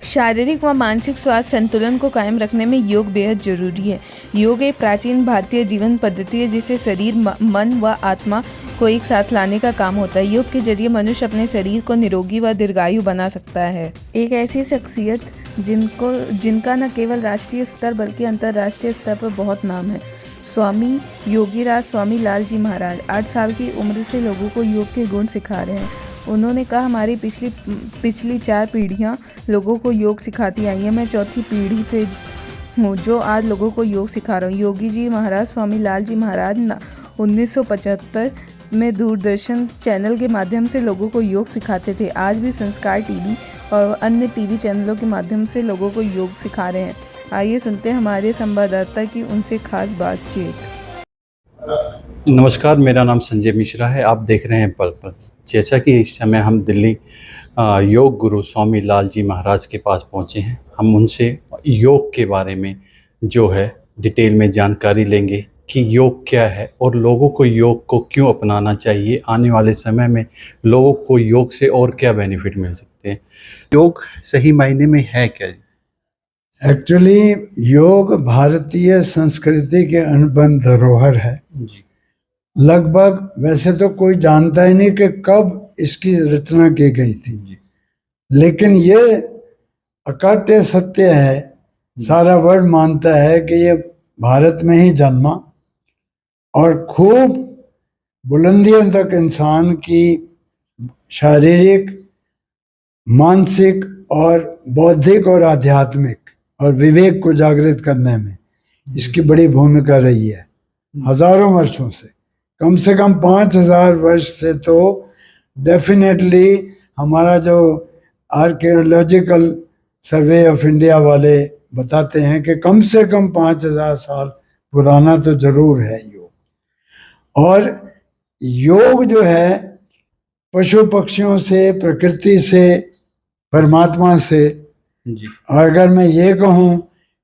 शारीरिक व मानसिक स्वास्थ्य संतुलन को कायम रखने में योग बेहद जरूरी है। योग एक प्राचीन भारतीय जीवन पद्धति है जिसे शरीर, मन व आत्मा को एक साथ लाने का काम होता है। योग के जरिए मनुष्य अपने शरीर को निरोगी व दीर्घायु बना सकता है। एक ऐसी शख्सियत जिनका न केवल राष्ट्रीय स्तर बल्कि अंतर्राष्ट्रीय स्तर पर बहुत नाम है, स्वामी योगीराज स्वामी लाल जी महाराज 8 साल की उम्र से लोगों को योग के गुण सिखा रहे हैं। उन्होंने कहा, हमारी पिछली 4 पीढ़ियां लोगों को योग सिखाती आई हैं। मैं चौथी पीढ़ी से हूँ जो आज लोगों को योग सिखा रहा हूँ। योगी जी महाराज स्वामी लाल जी महाराज 1975 में दूरदर्शन चैनल के माध्यम से लोगों को योग सिखाते थे। आज भी संस्कार टीवी और अन्य टीवी चैनलों के माध्यम से लोगों को योग सिखा रहे हैं। आइए सुनते हैं हमारे संवाददाता की उनसे खास बातचीत। नमस्कार, मेरा नाम संजय मिश्रा है। आप देख रहे हैं पल पल। जैसा कि इस समय हम दिल्ली योग गुरु स्वामी लाल जी महाराज के पास पहुंचे हैं, हम उनसे योग के बारे में जो है डिटेल में जानकारी लेंगे कि योग क्या है और लोगों को योग को क्यों अपनाना चाहिए। आने वाले समय में लोगों को योग से और क्या बेनिफिट मिल सकते हैं। योग सही मायने में है क्या? एक्चुअली योग भारतीय संस्कृति के अनुपम धरोहर है जी। लगभग वैसे तो कोई जानता ही नहीं कि कब इसकी रचना की गई थी जी। लेकिन ये अकाट्य सत्य है, सारा वर्ल्ड मानता है कि ये भारत में ही जन्मा और खूब बुलंदियों तक इंसान की शारीरिक, मानसिक और बौद्धिक और आध्यात्मिक और विवेक को जागृत करने में इसकी बड़ी भूमिका रही है। हजारों वर्षों से कम 5000 वर्ष से तो डेफिनेटली हमारा जो आर्कियोलॉजिकल सर्वे ऑफ इंडिया वाले बताते हैं कि कम से कम 5000 साल पुराना तो जरूर है योग। और योग जो है पशु पक्षियों से, प्रकृति से, परमात्मा से, और अगर मैं ये कहूँ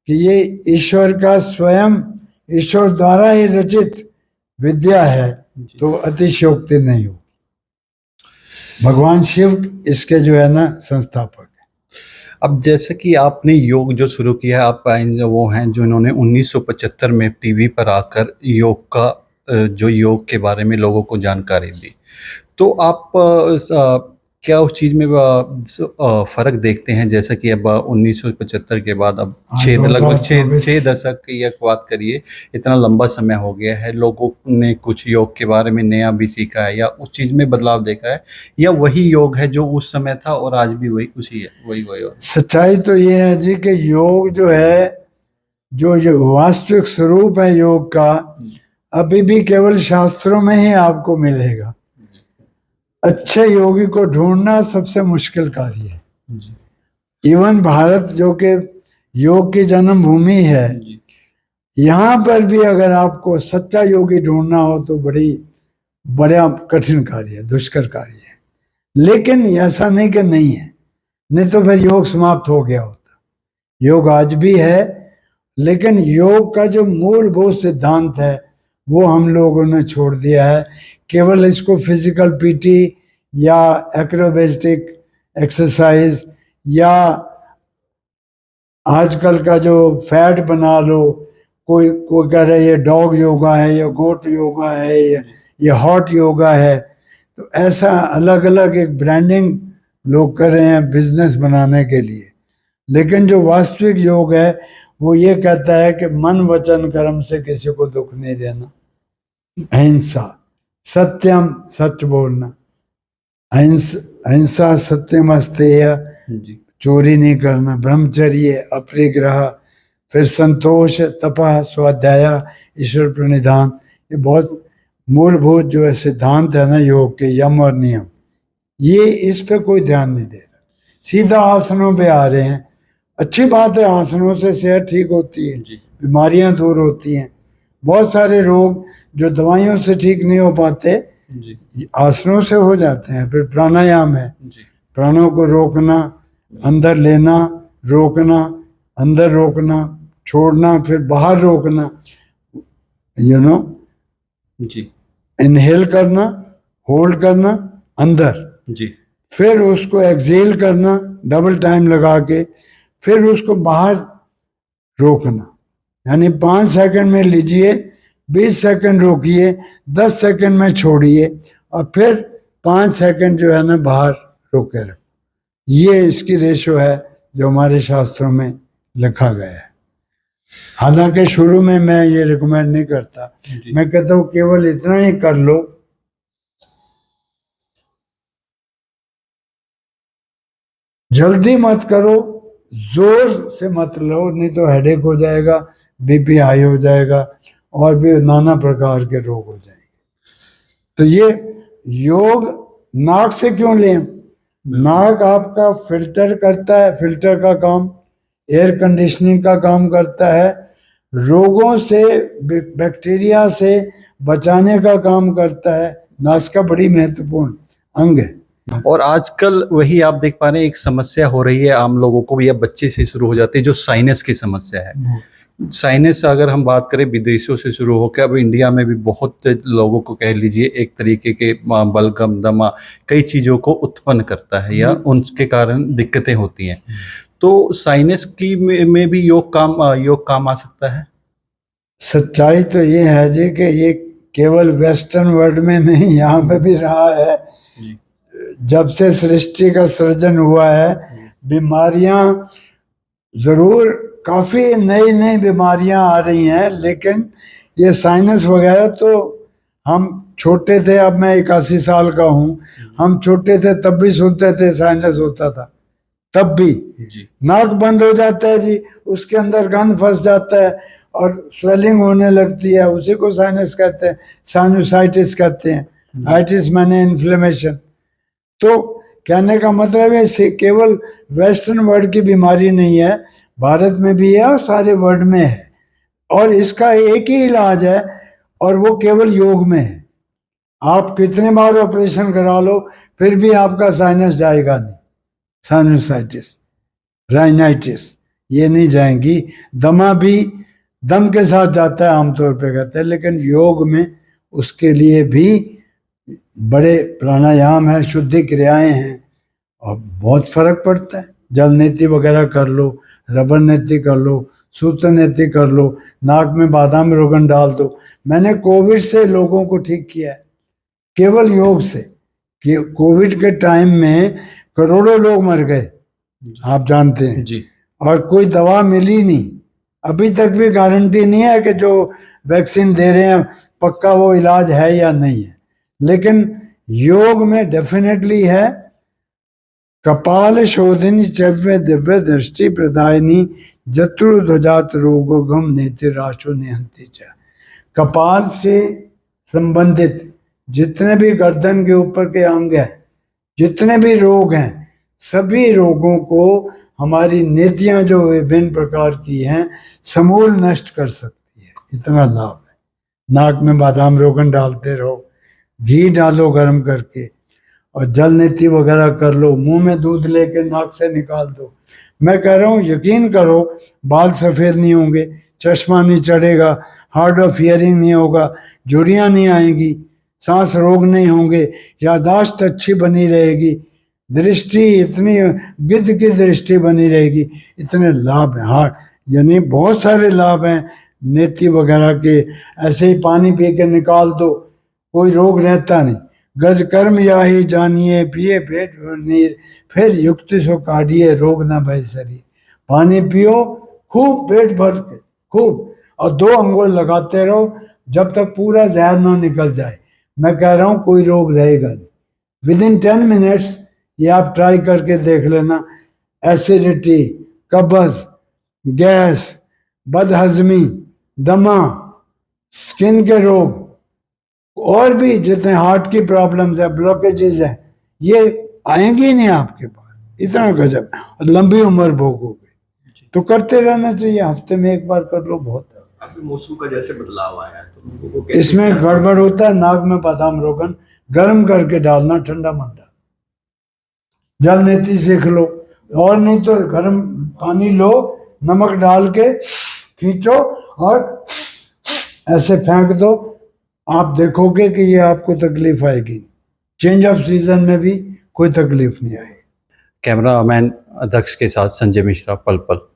कि ये ईश्वर का स्वयं, ईश्वर द्वारा ही रचित विद्या है तो अतिशयोक्ति नहीं हो। भगवान शिव इसके जो है ना संस्थापक है। अब जैसे कि आपने योग जो शुरू किया है, आप वो हैं जो इन्होंने 1975 में टीवी पर आकर योग का जो योग के बारे में लोगों को जानकारी दी, तो आप क्या उस चीज़ में फ़र्क देखते हैं? जैसा कि अब 1975 के बाद अब लगभग 6 दशक की एक बात करिए, इतना लंबा समय हो गया है, लोगों ने कुछ योग के बारे में नया भी सीखा है या उस चीज़ में बदलाव देखा है, या वही योग है जो उस समय था और आज भी वही उसी है, वही। सच्चाई तो ये है जी कि योग जो है, जो वास्तविक स्वरूप है योग का, अभी भी केवल शास्त्रों में ही आपको मिलेगा। अच्छे योगी को ढूंढना सबसे मुश्किल कार्य है। इवन भारत जो कि योग की जन्मभूमि है, यहाँ पर भी अगर आपको सच्चा योगी ढूंढना हो तो बड़ा कठिन कार्य है, दुष्कर कार्य है। लेकिन ऐसा नहीं कि नहीं है, नहीं तो फिर योग समाप्त हो गया होता। योग आज भी है, लेकिन योग का जो मूलभूत सिद्धांत है वो हम लोगों ने छोड़ दिया है। केवल इसको फिजिकल पीटी या एक्रोबेटिक एक्सरसाइज या आजकल का जो फैट बना लो, कोई कह रहा है ये डॉग योगा है या गोट योगा है या ये हॉट योगा है, तो ऐसा अलग अलग एक ब्रांडिंग लोग कर रहे हैं बिजनेस बनाने के लिए। लेकिन जो वास्तविक योग है वो ये कहता है कि मन वचन कर्म से किसी को दुख नहीं देना, अहिंसा, सत्यम, सच बोलना, अहिंसा सत्यम अस्तेय, चोरी नहीं करना, ब्रह्मचर्य, अपरिग्रह, फिर संतोष, तपः, स्वाध्याय, ईश्वर प्रणिधान। ये बहुत मूलभूत जो है सिद्धांत है ना योग के, यम और नियम, ये इस पे कोई ध्यान नहीं दे रहा, सीधा आसनों पे आ रहे हैं। अच्छी बात है, आसनों से सेहत ठीक होती है, बीमारियां दूर होती हैं। बहुत सारे रोग जो दवाइयों से ठीक नहीं हो पाते आसनों से हो जाते हैं। फिर प्राणायाम है, प्राणों को रोकना, अंदर लेना, रोकना, अंदर रोकना, छोड़ना, फिर बाहर रोकना, इनहेल करना, होल्ड करना अंदर, फिर उसको एक्सेल करना डबल टाइम लगा के, फिर उसको बाहर रोकना, यानी 5 सेकंड में लीजिए, 20 सेकंड रोकिए, 10 सेकंड में छोड़िए और फिर 5 सेकंड जो है ना बाहर रोके रखो। ये इसकी रेशो है जो हमारे शास्त्रों में लिखा गया है। हालांकि शुरू में मैं ये रिकमेंड नहीं करता, मैं कहता हूँ केवल इतना ही कर लो, जल्दी मत करो, जोर से मत लो, नहीं तो हेडेक हो जाएगा, बीपी हाई हो जाएगा और भी नाना प्रकार के रोग हो जाएंगे। तो ये योग नाक से क्यों लें? नाक आपका फिल्टर करता है, फिल्टर का काम, एयर कंडीशनिंग का काम करता है, रोगों से, बैक्टीरिया से बचाने का काम करता है। नाक का बड़ी महत्वपूर्ण अंग है। और आजकल वही आप देख पा रहे हैं, एक समस्या हो रही है आम लोगों को भी, या बच्चे से शुरू हो जाती है, जो साइनस की समस्या है। साइनस अगर हम बात करें विदेशों से शुरू होकर अब इंडिया में भी बहुत लोगों को कह लीजिए एक तरीके के बलगम, दमा, कई चीज़ों को उत्पन्न करता है या उनके कारण दिक्कतें होती हैं। तो साइनस की में भी योग काम आ सकता है। सच्चाई तो ये है जी कि ये केवल वेस्टर्न वर्ल्ड में नहीं, यहाँ पे भी रहा है। जब से सृष्टि का सृजन हुआ है, बीमारियां जरूर काफी नई नई बीमारियां आ रही हैं, लेकिन ये साइनस वगैरह तो हम छोटे थे, अब मैं 81 साल का हूँ, हम छोटे थे तब भी सुनते थे साइनस होता था, तब भी नाक बंद हो जाता है जी, उसके अंदर गंद फंस जाता है और स्वेलिंग होने लगती है, उसी को साइनस कहते हैं, साइनोसाइटिस कहते हैं। आइटिस माने इन्फ्लेमेशन। तो कहने का मतलब है केवल वेस्टर्न वर्ल्ड की बीमारी नहीं है, भारत में भी है और सारे वर्ल्ड में है, और इसका एक ही इलाज है और वो केवल योग में है। आप कितने बार ऑपरेशन करा लो फिर भी आपका साइनस जाएगा नहीं, साइनोसाइटिस, राइनाइटिस ये नहीं जाएंगी। दमा भी दम के साथ जाता है आमतौर पे कहते हैं, लेकिन योग में उसके लिए भी बड़े प्राणायाम है, शुद्धि क्रियाएं हैं और बहुत फर्क पड़ता है। जल नीति वगैरह कर लो, रबर नीति कर लो, सूत्र नीति कर लो, नाक में बादाम रोगन डाल दो। मैंने कोविड से लोगों को ठीक किया है केवल योग से, कि कोविड के टाइम में करोड़ों लोग मर गए, आप जानते हैं जी, और कोई दवा मिली नहीं। अभी तक भी गारंटी नहीं है कि जो वैक्सीन दे रहे हैं पक्का वो इलाज है या नहीं है, लेकिन योग में डेफिनेटली है। कपाल शोधिनी चव्य दिव्य दृष्टि प्रदायनी जत्रुध्वजात रोगोगम नेतिराशो निहंति च। कपाल से संबंधित जितने भी गर्दन के ऊपर के अंग हैं, जितने भी रोग हैं, सभी रोगों को हमारी नीतियां जो विभिन्न प्रकार की हैं समूल नष्ट कर सकती है, इतना लाभ है। नाक में बादाम रोगन डालते रहो, घी डालो गर्म करके और जल नीति वगैरह कर लो, मुंह में दूध लेके नाक से निकाल दो। मैं कह रहा हूँ यकीन करो, बाल सफ़ेद नहीं होंगे, चश्मा नहीं चढ़ेगा, हार्ड ऑफ हियरिंग नहीं होगा, झुर्रियाँ नहीं आएंगी, सांस रोग नहीं होंगे, यादाश्त अच्छी बनी रहेगी, दृष्टि इतनी गिद्ध की दृष्टि बनी रहेगी। इतने लाभ हैं, हाँ, यानी बहुत सारे लाभ हैं नीति वगैरह के। ऐसे ही पानी पी के निकाल दो, कोई रोग रहता नहीं। गज कर्म याही जानिए, पिए पेट नीर, फिर युक्ति सो काढ़िए, रोग ना भय शरीर। पानी पियो खूब पेट भर के, खूब, और 2 अंगुल लगाते रहो जब तक पूरा जहर ना निकल जाए। मैं कह रहा हूँ कोई रोग रहेगा नहीं। विदिन 10 मिनट्स ये आप ट्राई करके देख लेना। एसिडिटी, कब्ज, गैस, बदहजमी, दमा, स्किन के रोग और भी जितने हार्ट की प्रॉब्लम्स है, ब्लॉकेजेस हैं, ये आएंगी नहीं आपके पास। इतना गजब, और लंबी उम्र भोगोगे। तो करते रहना चाहिए, हफ्ते में 1 बार कर लो, बहुत है। मौसम का जैसे बदलाव आया है तो लोगों को इसमें गड़बड़ होता है। नाक में बादाम रोगन गर्म करके डालना, ठंडा मत डालना। जल नीति सीख लो, और नहीं तो गर्म पानी लो, नमक डाल के खींचो और ऐसे फेंक दो, आप देखोगे कि ये आपको तकलीफ आएगी। चेंज ऑफ सीजन में भी कोई तकलीफ नहीं आएगी। कैमरामैन अध्यक्ष के साथ संजय मिश्रा, पल पल।